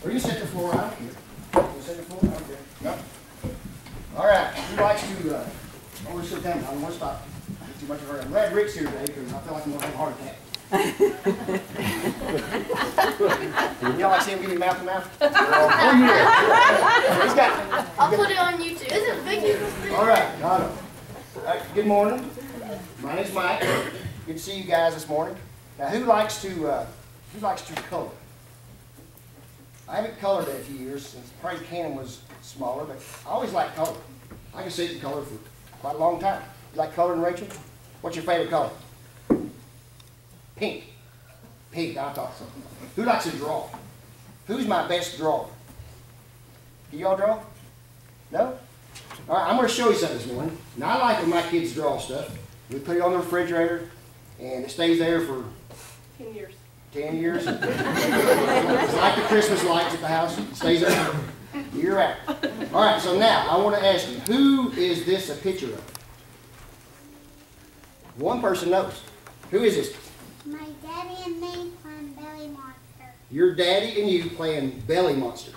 Or you set the floor out here. You set the floor out there. Yep. All right. Who likes to, we're still coming. I don't want to stop. It's too much of a hurry. I'm glad Rick's here today because I feel like I'm going to have a heart attack. Y'all like seeing him give me mouth to mouth? Oh, yeah. He's got it. I'll put it on YouTube. Is it big? All right. Got it. All right. Good morning. My name's Mike. Good to see you guys this morning. Now, who likes to color? I haven't colored in a few years since probably Cannon was smaller, but I always liked color. I can sit in color for quite a long time. You like coloring, Rachel? What's your favorite color? Pink. Pink, I thought so. Who likes to draw? Who's my best drawer? Do y'all draw? No? All right, I'm going to show you something this morning. Now, I like when my kids draw stuff. We put it on the refrigerator, and it stays there for 10 years. 10 years. It's like the Christmas lights at the house. It stays there year out. All right, so now I want to ask you, who is this a picture of? One person knows. Who is this? My daddy and me playing Belly Monster. Your daddy and you playing Belly Monster.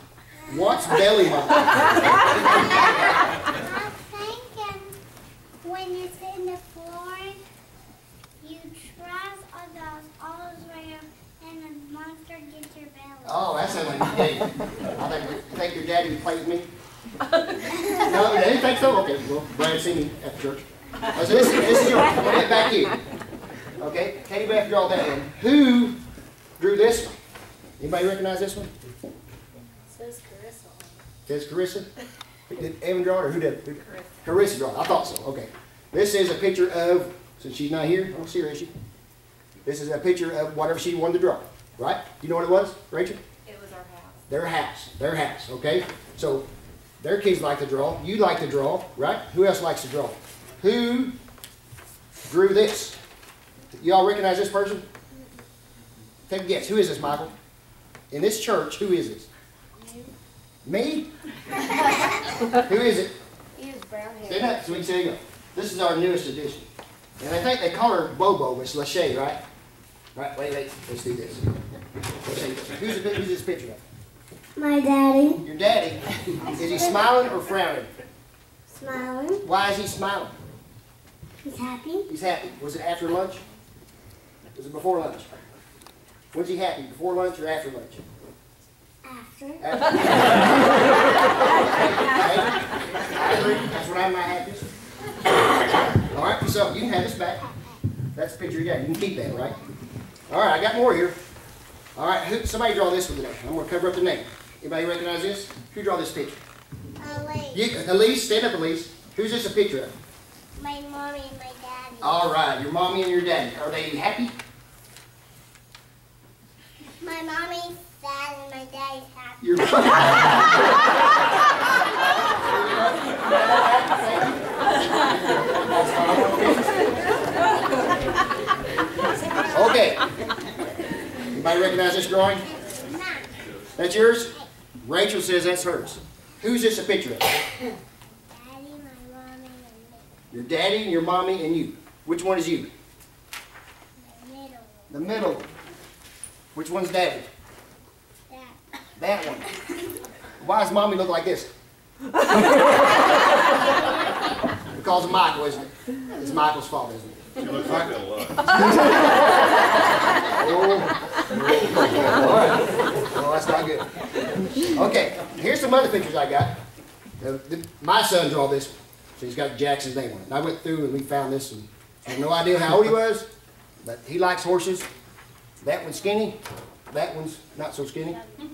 What's Belly Monster? I'm thinking when you sit in the floor, you trust all those around and the monster gets your belly. Oh, that sounds like your daddy. I think your daddy would play with me. No, you didn't think so? Okay, well, Brad seen me at the church. So this is yours. Get back here. Okay, Katie Beth draw that one. Who drew this one? Anybody recognize this one? It says Carissa on it. Says Carissa. Did Evan draw it or who did it? Carissa draw it. I thought so. Okay. This is a picture of, since she's not here, I don't see her, is she? This is a picture of whatever she wanted to draw. Right? You know what it was, Rachel? It was our house. Their house. Their house. Okay? So their kids like to draw. You like to draw, right? Who else likes to draw? Who drew this? You all recognize this person? Take a guess. Who is this, Michael? In this church, who is this? You. Me? Who is it? He is brown hair. Stand up so we can see you go. This is our newest addition. And I think they call her Bobo, but it's Lachey, right? Right, wait. Let's do this. Who's this picture of? My daddy. Your daddy. Is he smiling or frowning? Smiling. Why is he smiling? He's happy. He's happy. Was it after lunch? Was it before lunch? When's he happy? Before lunch or after lunch? After. I agree. That's when I'm my happiest. All right, so you can have this back. That's the picture you got. You can keep that, right? All right, I got more here. All right, somebody draw this one today. I'm going to cover up the name. Anybody recognize this? Who draw this picture? Elise. Elise, stand up, Elise. Who's this a picture of? My mommy and my daddy. All right, your mommy and your daddy. Are they happy? My mommy's sad and my daddy's happy. Your Okay. Anybody recognize this drawing? That's yours? Rachel says that's hers. Who's this a picture of? Daddy, my mommy, and me. Your daddy, your mommy, and you. Which one is you? The middle. The middle one. Which one's daddy? That. That one. Why does mommy look like this? Because of Michael, isn't it? It's Michael's fault, isn't it? She looks like that a lot. All right. Well, that's not good. Okay, here's some other pictures I got. My son drew this, so he's got Jackson's name on it. And I went through and we found this, and I have no idea how old he was, but he likes horses. That one's skinny. That one's not so skinny. So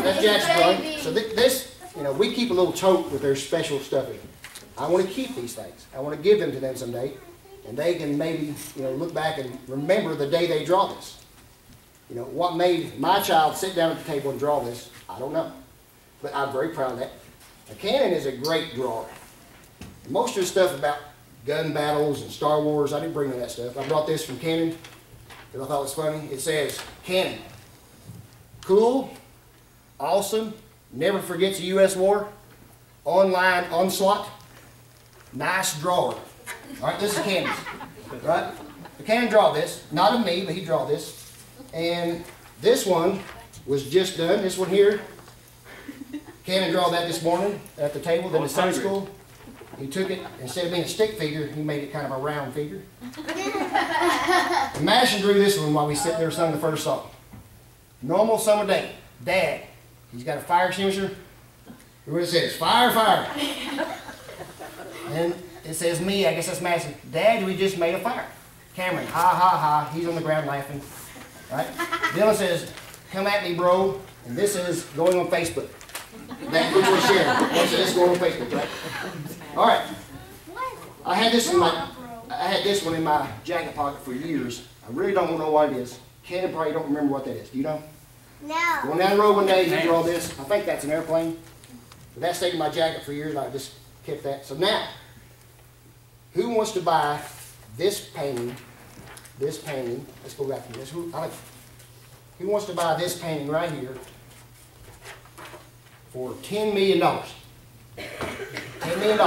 that's Jackson's drawing. So this, we keep a little tote with their special stuff in it. I want to keep these things. I want to give them to them someday, and they can maybe, look back and remember the day they draw this. What made my child sit down at the table and draw this, I don't know. But I'm very proud of that. Now, Cannon is a great drawer. Most of the stuff about gun battles and Star Wars, I didn't bring none of that stuff. I brought this from Cannon because I thought it was funny. It says, Cannon, cool, awesome, never forgets a U.S. war, online onslaught, nice drawer. All right, this is Cannon's. Right? The Cannon draw this, not of me, but he draw this. And this one was just done. This one here. Cannon drew that this morning at the table in the Sunday school. He took it, instead of being a stick figure, he made it kind of a round figure. Madison drew this one while we sit there sung the first song. Normal summer day. Dad, he's got a fire extinguisher. Look what it says, fire, fire. And it says me, I guess that's Madison. Dad, we just made a fire. Cameron, ha, ha, ha. He's on the ground laughing. Right? Dylan says, come at me, bro. And this is going on Facebook. That which we're sharing. This is going on Facebook, right? All right. I had this one in my jacket pocket for years. I really don't know what it is. Cannon probably don't remember what that is. Do you know? No. Going down the road one day, he drew all this. I think that's an airplane. But that stayed in my jacket for years, and I just kept that. So now, who wants to buy this painting? This painting. Let's go back to this. Who wants to buy this painting right here for $10 million? $10 million.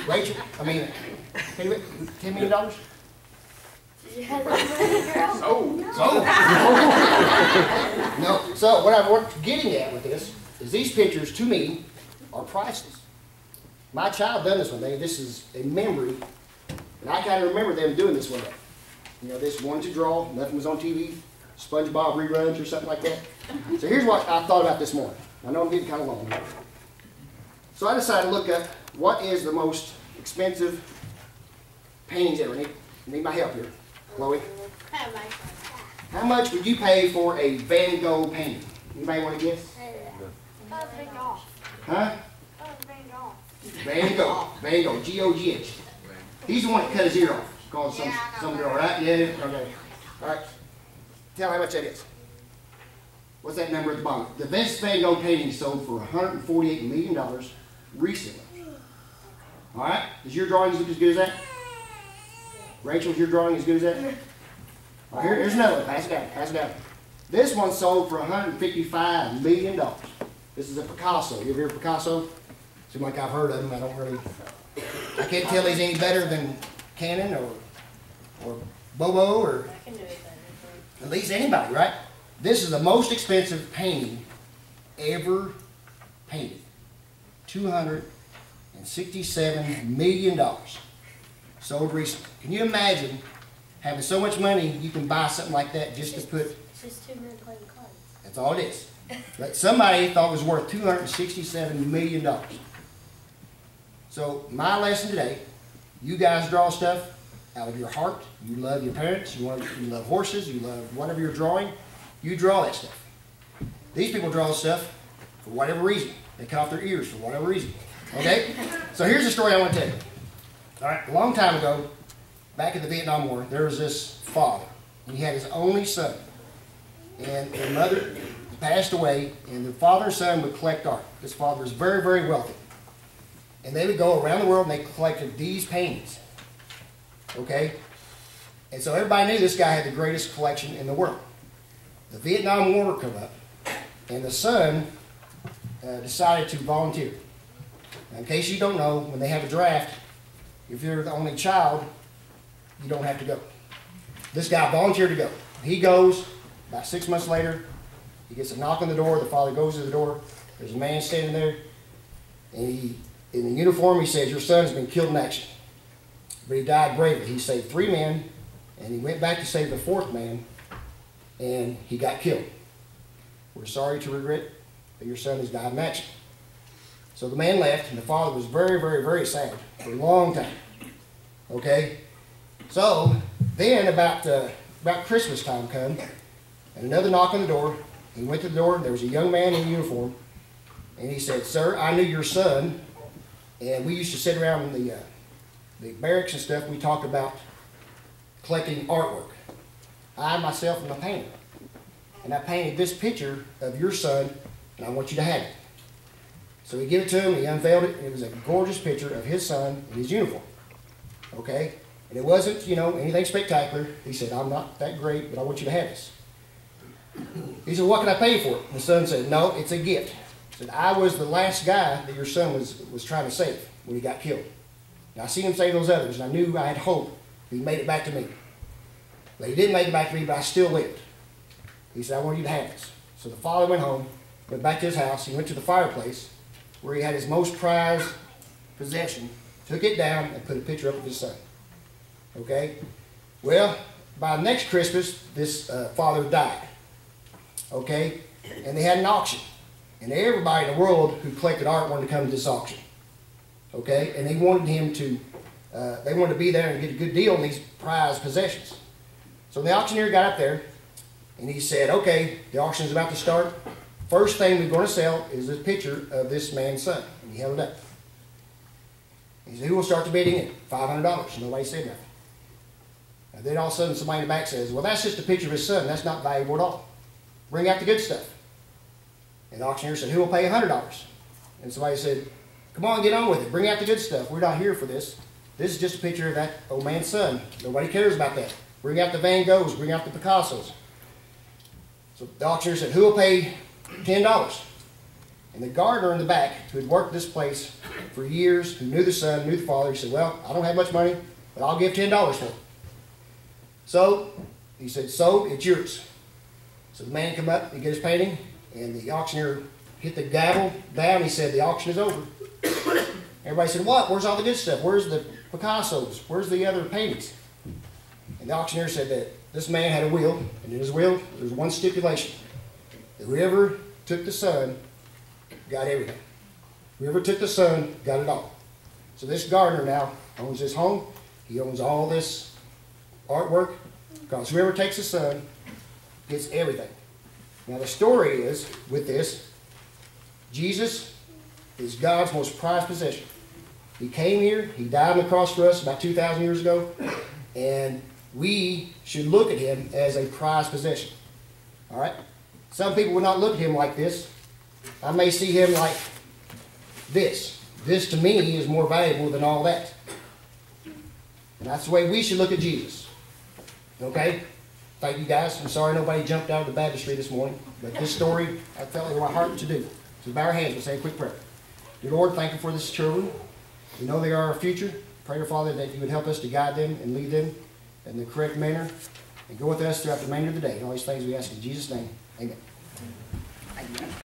Rachel, $10 million? No. So what I'm getting at with this is these pictures, to me, are priceless. My child done this one day. This is a memory, and I kind of remember them doing this one day. You know, this one to draw, nothing was on TV, SpongeBob reruns or something like that. So here's what I thought about this morning. I know I'm getting kind of long. So I decided to look up what is the most expensive paintings ever. Need my help here, Chloe. How much would you pay for a Van Gogh painting? Anybody want to guess? Huh? Van Gogh. Van Gogh. G-O-G-H. He's the one that cut his ear off. Called some girl, right? Yeah. Okay. All right. Tell how much that is. What's that number at the bottom? The best Van Gogh painting sold for $148 million recently. All right. Is your drawing as good as that? Rachel, is your drawing as good as that? All right, here's another one. Pass it down. Pass it down. This one sold for $155 million. This is a Picasso. You ever hear of Picasso? Seems like I've heard of him. I can't tell he's any better than Cannon or Bobo or at least anybody, right? This is the most expensive painting ever painted. $267 million. Sold recently. Can you imagine having so much money you can buy something like that just to put? It's just 2 men playing cards. That's all it is. But somebody thought it was worth $267 million. So my lesson today, you guys draw stuff out of your heart. You love your parents. You love horses. You love whatever you're drawing. You draw that stuff. These people draw stuff for whatever reason. They cut off their ears for whatever reason. Okay? So here's the story I want to tell you. All right, a long time ago, back in the Vietnam War, there was this father. He had his only son. And the mother passed away, and the father and son would collect art. This father was very, very wealthy. And they would go around the world, and they collected these paintings. Okay? And so everybody knew this guy had the greatest collection in the world. The Vietnam War would come up, and the son decided to volunteer. Now, in case you don't know, when they have a draft, if you're the only child, you don't have to go. This guy volunteered to go. He goes. About 6 months later, he gets a knock on the door. The father goes to the door. There's a man standing there. And in the uniform, he says, your son's been killed in action. But he died bravely. He saved 3 men, and he went back to save the 4th man, and he got killed. We're sorry to regret that your son has died in action. So the man left, and the father was very, very, very sad for a long time. Okay? So then about Christmas time come, and another knock on the door. He went to the door. There was a young man in uniform, and he said, sir, I knew your son, and we used to sit around in the barracks and stuff. We talked about collecting artwork. I myself am a painter, and I painted this picture of your son, and I want you to have it. So he gave it to him, he unveiled it, and it was a gorgeous picture of his son in his uniform. Okay? And it wasn't, anything spectacular. He said, I'm not that great, but I want you to have this. He said, what can I pay for it? The son said, no, it's a gift. He said, I was the last guy that your son was trying to save when he got killed. Now, I seen him save those others, and I knew I had hope he made it back to me. But he didn't make it back to me, but I still lived. He said, I want you to have this. So the father went home, went back to his house. He went to the fireplace where he had his most prized possession, took it down, and put a picture up of his son. Okay? Well, by next Christmas, this father died. Okay? And they had an auction. And everybody in the world who collected art wanted to come to this auction. Okay? And they wanted him to, they wanted to be there and get a good deal on these prized possessions. So the auctioneer got up there, and he said, okay, the auction is about to start. First thing we're going to sell is a picture of this man's son. And he held it up. He said, who will start the bidding in? $500. Nobody said nothing. And then all of a sudden somebody in the back says, well, that's just a picture of his son. That's not valuable at all. Bring out the good stuff. And the auctioneer said, who will pay $100? And somebody said, come on, get on with it. Bring out the good stuff. We're not here for this. This is just a picture of that old man's son. Nobody cares about that. Bring out the Van Goghs. Bring out the Picassos. So the auctioneer said, who will pay $10? And the gardener in the back, who had worked this place for years, who knew the son, knew the father, he said, well, I don't have much money, but I'll give $10 for it. So he said, so it's yours. So the man come up, he get his painting, and the auctioneer hit the gavel down. He said, the auction is over. Everybody said, what? Where's all the good stuff? Where's the Picassos? Where's the other paintings? And the auctioneer said that this man had a will, and in his will, there's one stipulation. That whoever took the son got everything. Whoever took the son got it all. So this gardener now owns this home. He owns all this artwork, because whoever takes the son gets everything. Now the story is, with this, Jesus is God's most prized possession. He came here, he died on the cross for us about 2,000 years ago, and we should look at him as a prized possession. All right? Some people would not look at him like this. I may see him like this. This to me is more valuable than all that. And that's the way we should look at Jesus. Okay? Thank you guys. I'm sorry nobody jumped out of the baptistry this morning. But this story, I felt in my heart to do. So bow our hands and say a quick prayer. Dear Lord, thank you for this children. We know they are our future. Pray, Father, that you would help us to guide them and lead them in the correct manner. And go with us throughout the remainder of the day. And all these things we ask in Jesus' name. Amen.